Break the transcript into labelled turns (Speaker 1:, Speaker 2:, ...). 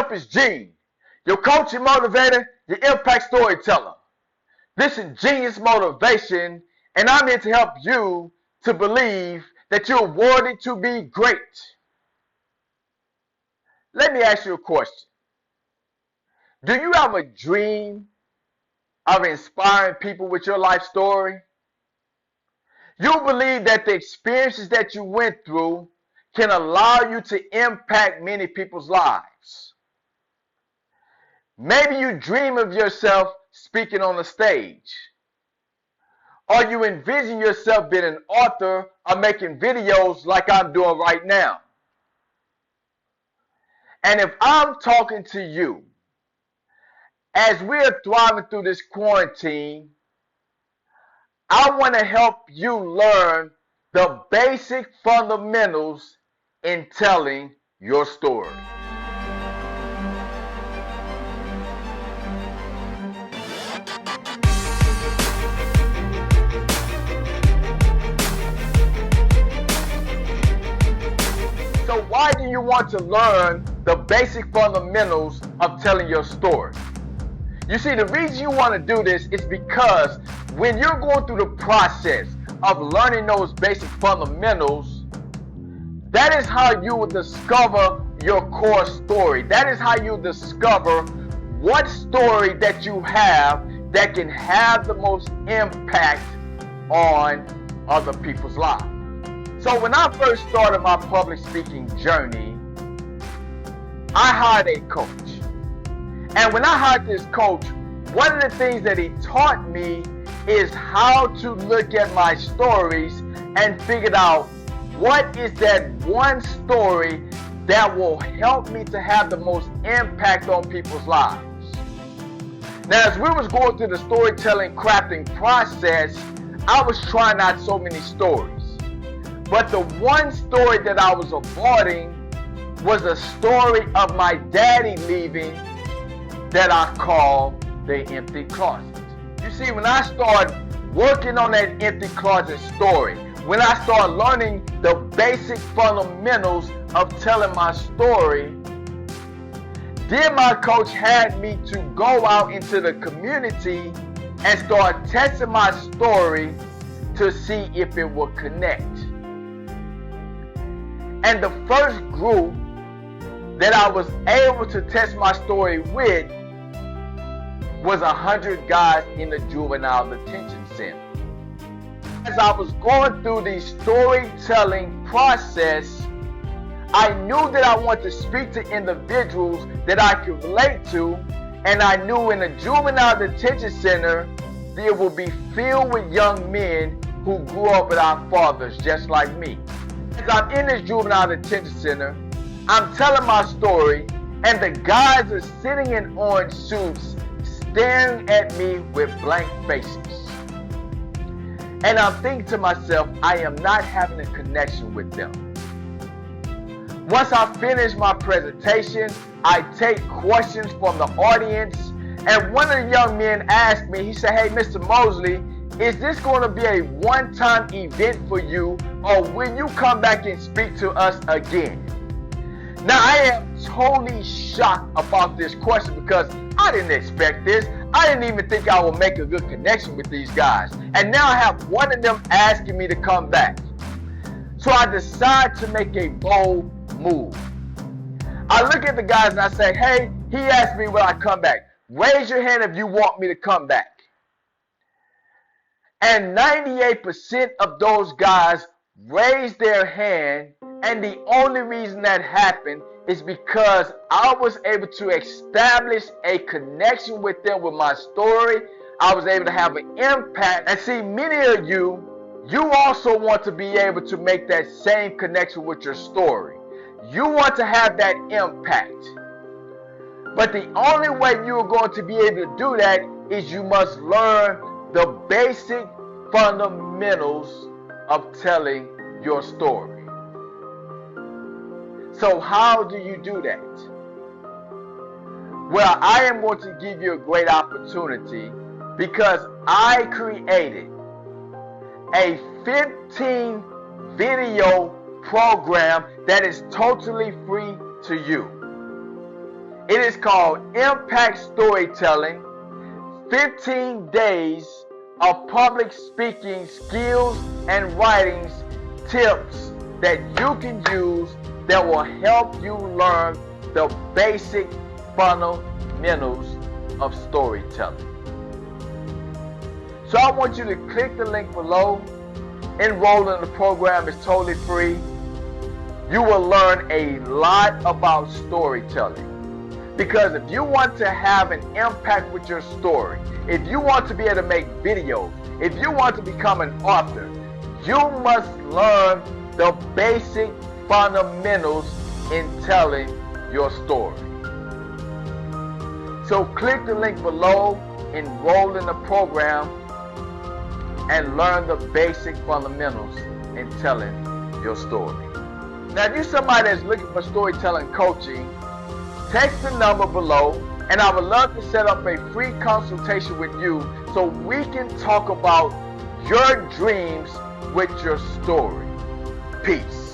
Speaker 1: up? It's Gene, your coach and motivator, your impact storyteller. This is Genius Motivation, and I'm here to help you to believe that you're worthy to be great. Let me ask you a question. Do you have a dream of inspiring people with your life story? You believe that the experiences that you went through can allow you to impact many people's lives. Maybe you dream of yourself speaking on a stage. Or you envision yourself being an author or making videos like I'm doing right now. And if I'm talking to you, as we're thriving through this quarantine, I want to help you learn the basic fundamentals in telling your story. So why do you want to learn the basic fundamentals of telling your story? You see, the reason you want to do this is because when you're going through the process of learning those basic fundamentals, that is how you will discover your core story. That is how you discover what story that you have that can have the most impact on other people's lives. So when I first started my public speaking journey, I hired a coach. And when I hired this coach, one of the things that he taught me is how to look at my stories and figure out what is that one story that will help me to have the most impact on people's lives. Now, as we was going through the storytelling crafting process, I was trying out so many stories. But the one story that I was avoiding was a story of my daddy leaving that I call the empty closet. You see, when I started working on that empty closet story, when I started learning the basic fundamentals of telling my story, then my coach had me to go out into the community and start testing my story to see if it would connect. And the first group that I was able to test my story with was 100 guys in the juvenile detention center. As I was going through the storytelling process, I knew that I wanted to speak to individuals that I could relate to, and I knew in the juvenile detention center there would be filled with young men who grew up without fathers just like me. As I'm in this juvenile detention center, I'm telling my story, and the guys are sitting in orange suits staring at me with blank faces. And I'm thinking to myself, I am not having a connection with them. Once I finish my presentation, I take questions from the audience, and one of the young men asked me, he said, "Hey, Mr. Mosley, is this going to be a one-time event for you, or will you come back and speak to us again?" Now, I am totally shocked about this question because I didn't expect this. I didn't even think I would make a good connection with these guys. And now I have one of them asking me to come back. So I decide to make a bold move. I look at the guys and I say, "Hey, he asked me will I come back. Raise your hand if you want me to come back." And 98% of those guys raised their hand, and the only reason that happened is because I was able to establish a connection with them with my story. I was able to have an impact. And see, many of you also want to be able to make that same connection with your story. You want to have that impact. But the only way you're going to be able to do that is you must learn the basic fundamentals of telling your story. So how do you do that? Well, I am going to give you a great opportunity because I created a 15 video program that is totally free to you. It is called Impact Storytelling, 15 Days of Public Speaking Skills and Writings Tips that you can use that will help you learn the basic fundamentals of storytelling. So I want you to click the link below. Enroll in the program is totally free. You will learn a lot about storytelling. Because if you want to have an impact with your story, if you want to be able to make videos, if you want to become an author, you must learn the basic fundamentals in telling your story. So click the link below, enroll in the program, and learn the basic fundamentals in telling your story. Now, if you're somebody that's looking for storytelling coaching, text the number below, and I would love to set up a free consultation with you so we can talk about your dreams with your story. Peace.